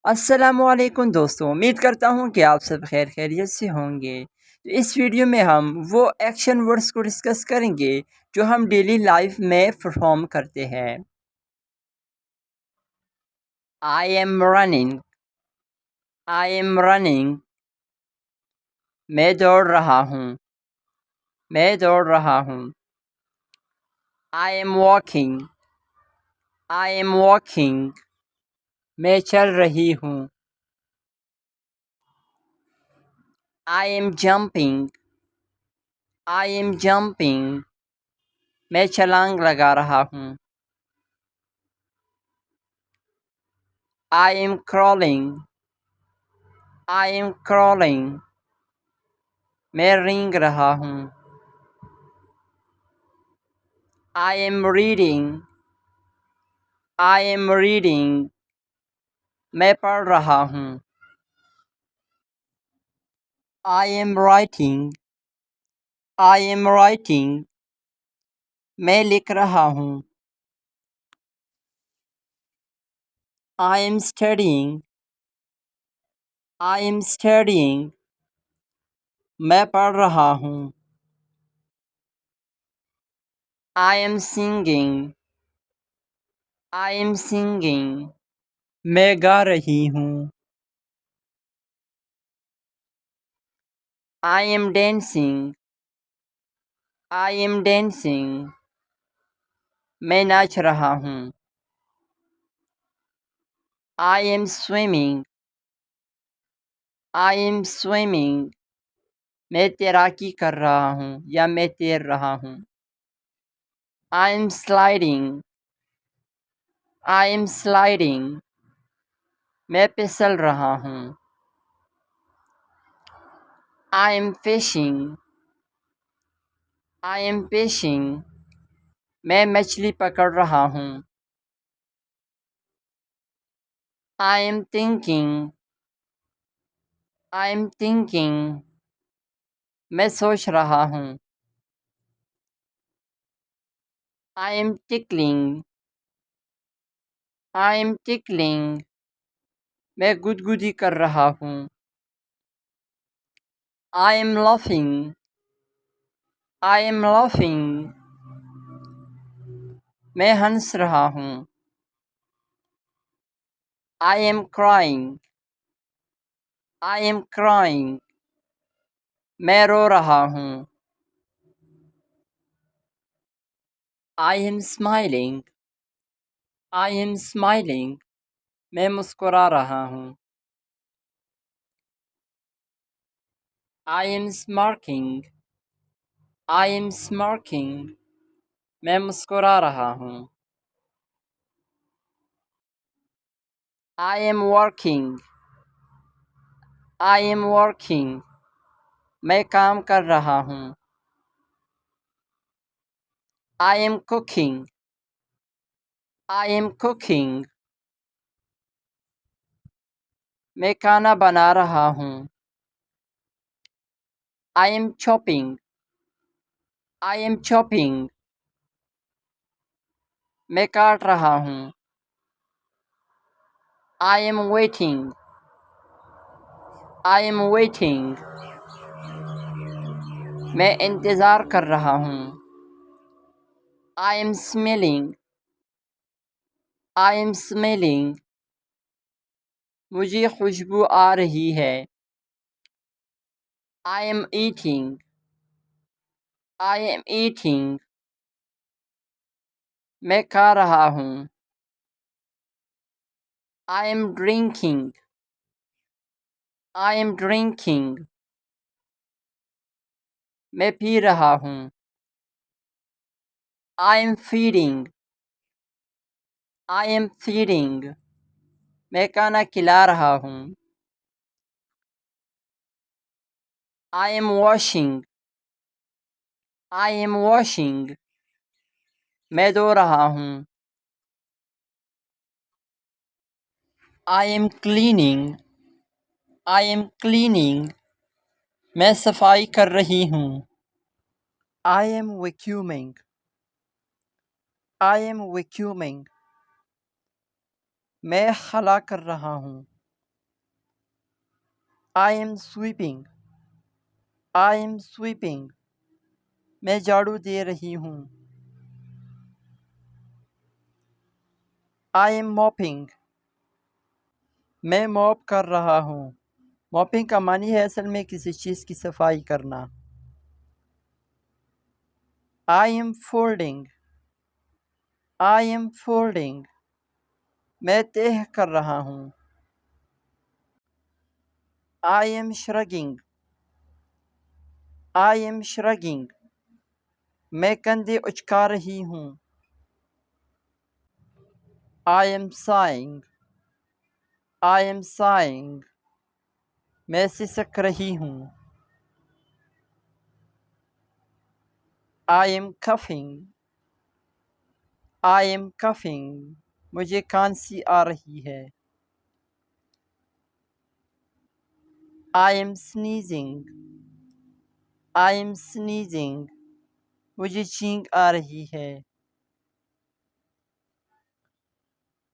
अस्सलामुअलैकुम दोस्तों, उम्मीद करता हूँ कि आप सब खैर खैरियत से होंगे। तो इस वीडियो में हम वो एक्शन वर्ड्स को डिस्कस करेंगे जो हम डेली लाइफ में परफॉर्म करते हैं। I am running. I am running. मैं दौड़ रहा हूँ। मैं दौड़ रहा हूँ। I am walking. I am walking. मैं चल रही हूँ। I M jumping. I am jumping. मैं छलांग लगा रहा हूँ। I M crawling. I am crawling. मैं रेंग रहा हूँ। I am reading. I am reading. मैं पढ़ रहा हूँ। I am writing. I am writing. मैं लिख रहा हूँ। I M studying. I am studying. मैं पढ़ रहा हूँ। I am singing. I am singing. मैं गा रही हूँ। I M dancing. I am dancing. मैं नाच रहा हूँ। I M swimming. I am swimming. मैं तैराकी कर रहा हूँ या मैं तैर रहा हूँ। I M sliding. I am sliding. मैं फिसल रहा हूँ। I M fishing. I am fishing. मैं मछली पकड़ रहा हूँ। I am thinking. I am thinking. मैं सोच रहा हूँ। I M tickling. I am tickling. मैं गुदगुदी कर रहा हूँ। I am laughing. I am laughing. मैं हंस रहा हूँ। I am crying. I am crying. मैं रो रहा हूँ। I am smiling. I am smiling. मैं मुस्कुरा रहा हूँ। I am smirking. I am smirking. मैं मुस्कुरा रहा हूँ। I am working. I am working. मैं काम कर रहा हूँ। I am cooking. I am cooking. मैं खाना बना रहा हूँ। I am chopping. I am chopping. मैं काट रहा हूँ। I am waiting. I am waiting. मैं इंतज़ार कर रहा हूँ। I am smelling. I am smelling. मुझे खुशबू आ रही है। I am eating. I am eating. मैं खा रहा हूँ। I am drinking. I am drinking. मैं पी रहा हूँ। I am feeding. I am feeding. मैं खाना खिला रहा हूँ। I M washing. I am washing. मैं धो रहा हूँ। I M cleaning. I am cleaning. मैं सफाई कर रही हूँ। I M vacuuming. I am vacuuming. मैं खला कर रहा हूँ। I am sweeping. I am sweeping. मैं झाड़ू दे रही हूँ. I am mopping. मैं मॉप कर रहा हूँ. मॉपिंग का मानी है असल में किसी चीज़ की सफाई करना. I am folding. I am folding. मैं तह कर रहा हूँ. I am shrugging. I am shrugging. मैं कंधे उचका रही हूँ. I am sighing. I am sighing. मैं सिसक रही हूँ. I am coughing. I am coughing. मुझे खांसी आ रही है. I am sneezing. I am sneezing. मुझे छींक आ रही है.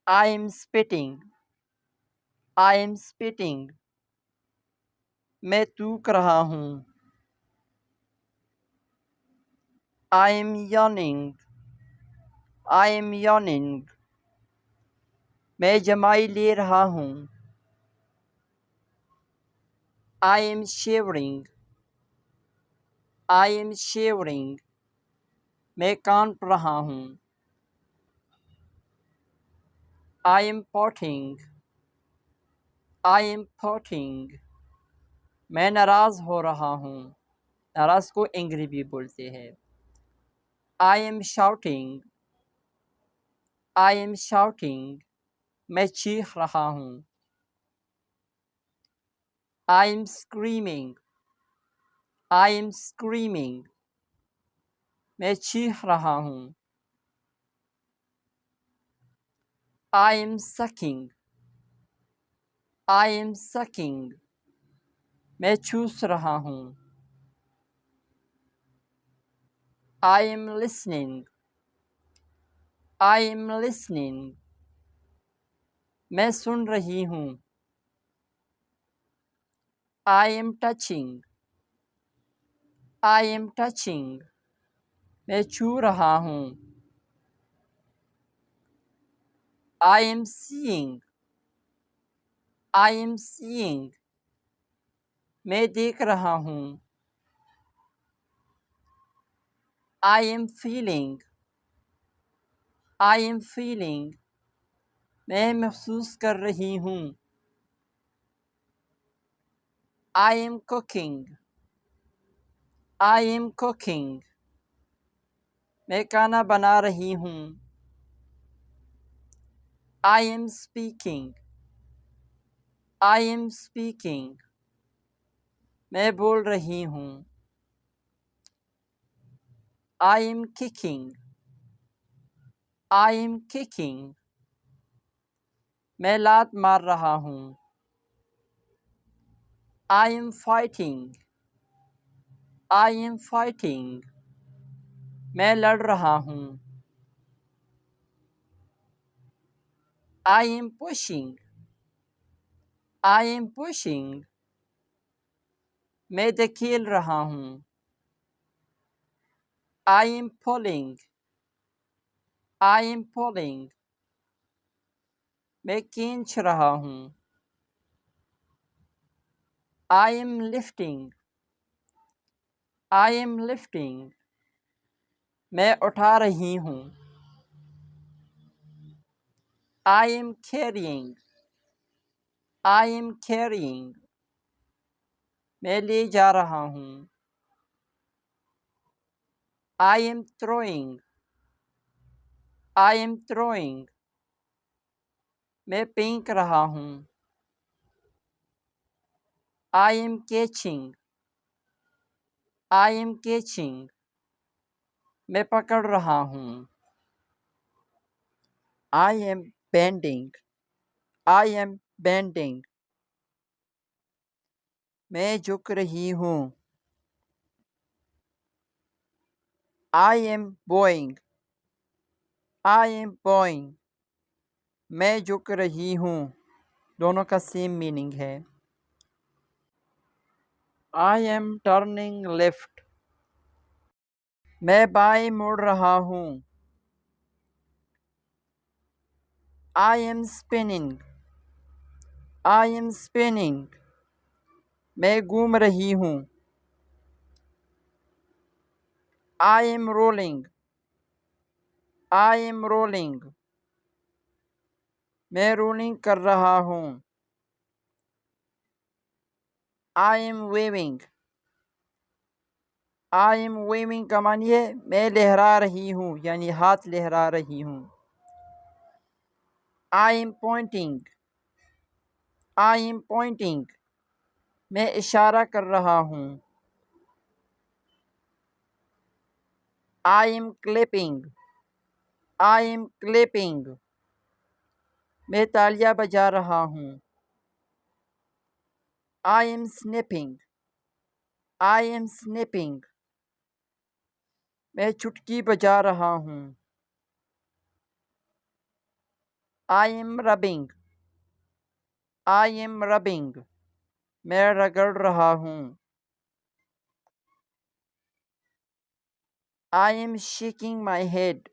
I am spitting. I am spitting. मैं थूक रहा हूँ. I am yawning. I am yawning. मैं जमाई ले रहा हूँ. I am shivering. I am shivering. मैं कांप रहा हूँ. I am potting. I am potting. मैं नाराज़ हो रहा हूँ. नाराज़ को एंग्री भी बोलते हैं. I am shouting. I am shouting. मैं चीख रहा हूँ. I am screaming. I am screaming. मैं चीख रहा हूँ. I am sucking. I am sucking. मैं चूस रहा हूँ. I am listening. I am listening. मैं सुन रही हूँ. I am touching. I am touching. मैं छू रहा हूँ. I am seeing. I am seeing. मैं देख रहा हूँ. I am feeling. I am feeling. मैं महसूस कर रही हूँ. I am cooking. I am cooking. मैं खाना बना रही हूँ. I am speaking. I am speaking. मैं बोल रही हूँ. I am kicking. I am kicking. मैं लात मार रहा हूँ. I am fighting. I am fighting. मैं लड़ रहा हूँ. I am pushing. I am pushing. मैं धकेल रहा हूँ. I am pulling. I am pulling. मैं खींच रहा हूँ. I am lifting. I am lifting. मैं उठा रही हूँ. I am carrying. I am carrying. मैं ले जा रहा हूँ. I am throwing. I am throwing. मैं फेंक रहा हूँ. I am catching. I am catching. मैं पकड़ रहा हूँ. I am bending. I am bending. मैं झुक रही हूँ. I am bowing. I am bowing. मैं झुक रही हूँ. दोनों का सेम मीनिंग है. I am turning left. मैं बाएं मुड़ रहा हूँ. I am spinning. I am spinning. मैं घूम रही हूँ. I am rolling. I am rolling. मैं रोलिंग कर रहा हूँ. I am waving. I am waving का मानी है मैं लहरा रही हूँ यानी हाथ लहरा रही हूँ. I am pointing. I am pointing. मैं इशारा कर रहा हूँ. I am clapping. I am clapping. मैं तालियां बजा रहा हूँ. I am snapping. I am snapping. मैं चुटकी बजा रहा हूँ. I am rubbing. I am rubbing. मैं रगड़ रहा हूँ. I am shaking my head.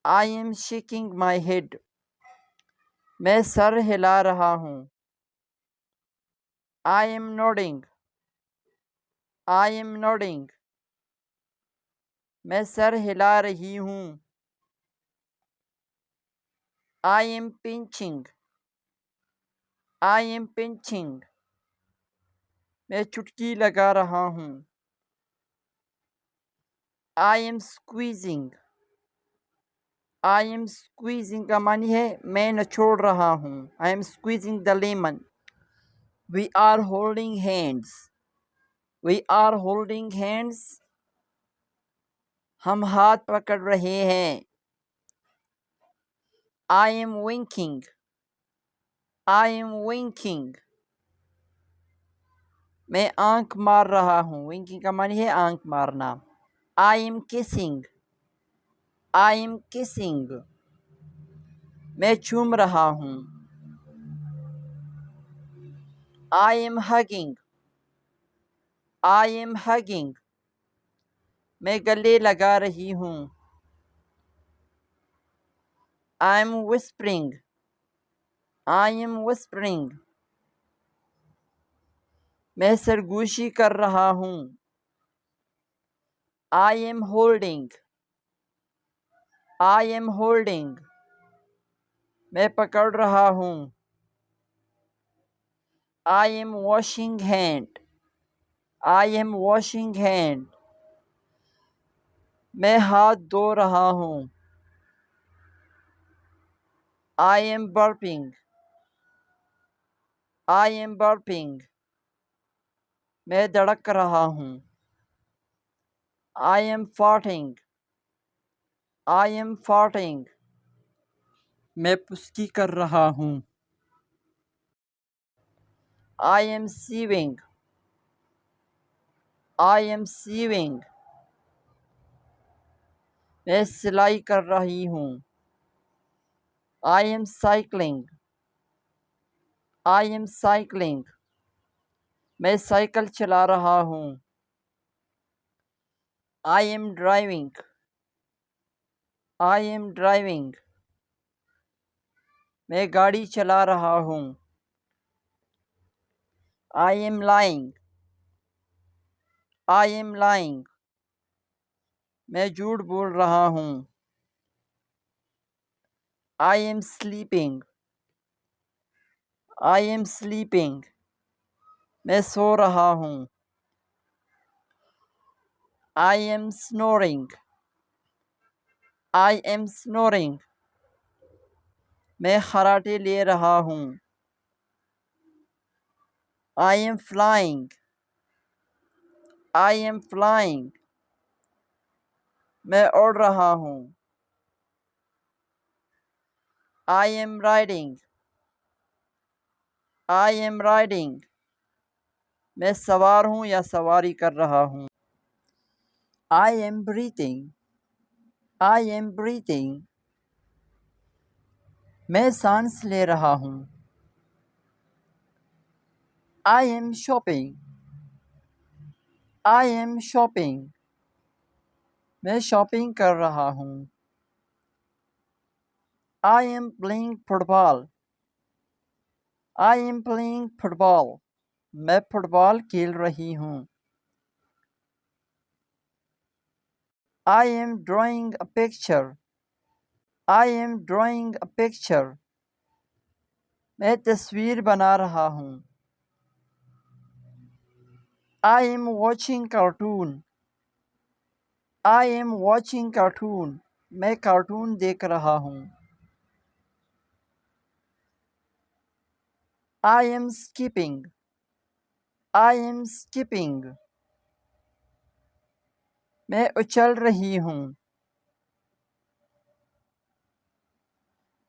I am shaking my head. मैं सर हिला रहा हूँ. I am nodding. I am nodding. मैं सर हिला रही हूँ. I am pinching. I am pinching. मैं चुटकी लगा रहा हूँ. I am squeezing. I am squeezing का मानी है मैं निचोड़ रहा हूँ. I am squeezing the lemon. We are holding hands. We are holding hands. हम हाथ पकड़ रहे हैं. I am winking. I am winking. मैं आंख मार रहा हूँ. Winking का मानी है आंख मारना. I am kissing. I am kissing. मैं चूम रहा हूँ. I am hugging. I am hugging. मैं गले लगा रही हूँ. I am whispering. I am whispering. मैं सरगोशी कर रहा हूँ. I am holding. I am holding. मैं पकड़ रहा हूँ. I am washing hand. I am washing hand. मैं हाथ धो रहा हूँ. I am burping. I am burping. मैं धड़क रहा हूँ. I am farting. I am farting. मैं पुस्की कर रहा हूँ. I am sieving. I am sieving. मैं सिलाई कर रही हूँ. I am cycling. I am cycling. मैं साइकिल चला रहा हूँ. I am driving. I am driving. मैं गाड़ी चला रहा हूँ. I am lying. I am lying. मैं झूठ बोल रहा हूँ. I am sleeping. I am sleeping. मैं सो रहा हूँ. I am snoring. I am snoring. मैं खराटे ले रहा हूँ. I am flying. I am flying. मैं उड़ रहा हूँ. I am riding. I am riding. मैं सवार हूँ या सवारी कर रहा हूँ. I am breathing. I am breathing. मैं सांस ले रहा हूँ. I am shopping. I am shopping. मैं शॉपिंग कर रहा हूँ. I am playing football. I am playing football. मैं फुटबॉल खेल रही हूँ. I am drawing a picture. I am drawing a picture. मैं तस्वीर बना रहा हूँ. I am watching cartoon. I am watching cartoon. मैं कार्टून देख रहा हूँ. I am skipping. I am skipping. मैं उछल रही हूँ.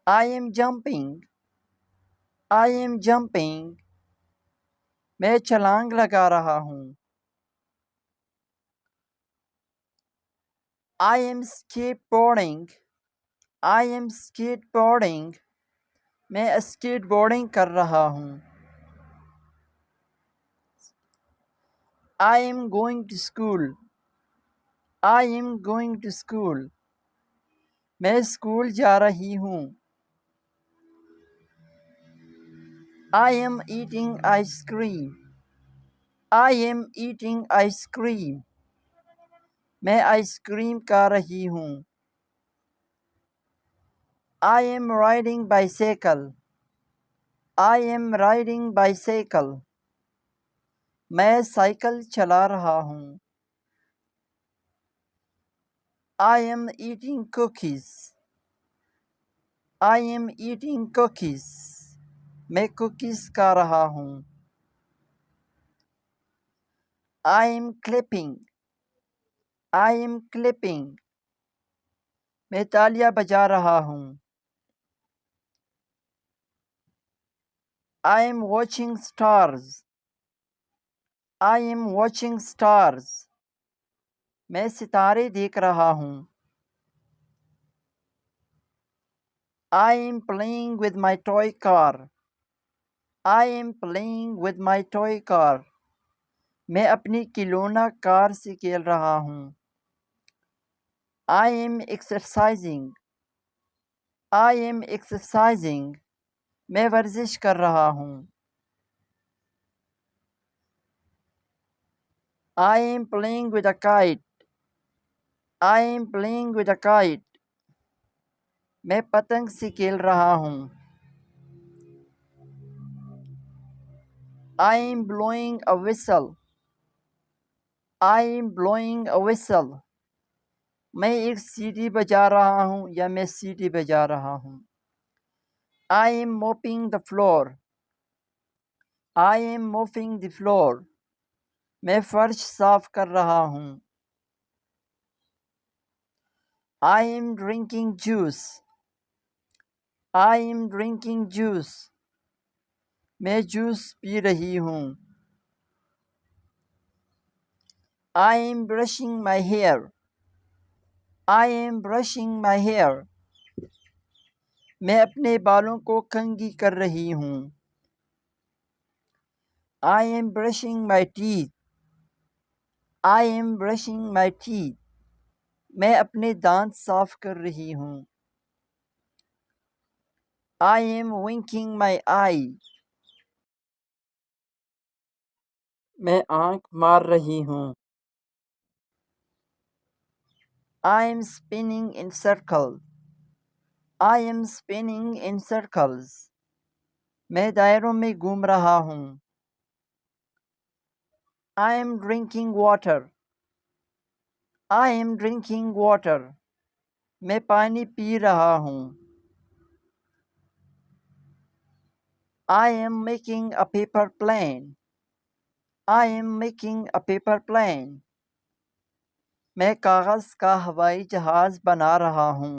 I am jumping. I am jumping. मैं छलांग लगा रहा हूँ. I am skateboarding. I am skateboarding. मैं स्केटबोर्डिंग कर रहा हूँ. I am going to school. I am going to school. मैं स्कूल जा रही हूँ. I am eating ice cream. I am eating ice cream. मैं आइसक्रीम खा रही हूँ. I am riding bicycle. I am riding bicycle. मैं साइकिल चला रहा हूँ. I am eating cookies. I am eating cookies. मैं कुकीज़ खा रहा हूँ. I am clapping. I am clapping. मैं तालियां बजा रहा हूँ. I am watching stars. I am watching stars. मैं सितारे देख रहा हूँ. I am playing with my toy car. I am playing with my toy car. मैं अपनी खिलौना कार से खेल रहा हूँ. I am exercising. I am exercising. मैं वर्जिश कर रहा हूँ. I am playing with a kite. I am playing with a kite. मैं पतंग से खेल रहा हूँ. I am blowing a whistle. I am blowing a whistle. मैं एक सीटी बजा रहा हूँ या मैं सीटी बजा रहा हूँ. I am mopping the floor. I am mopping the floor. मैं फर्श साफ कर रहा हूँ. I am drinking juice. I am drinking juice. मैं जूस पी रही हूँ. I am brushing my hair. I am brushing my hair. मैं अपने बालों को कंघी कर रही हूँ. I am brushing my teeth. I am brushing my teeth. मैं अपने दांत साफ कर रही हूँ. I am winking my eye. मैं आँख मार रही हूँ. I am spinning in circles. I am spinning in circles. मैं दायरों में घूम रहा हूँ. I am drinking water. I am drinking water. मैं पानी पी रहा हूँ. I am making a paper plane. I am making a paper plane. मैं कागज़ का हवाई जहाज़ बना रहा हूँ.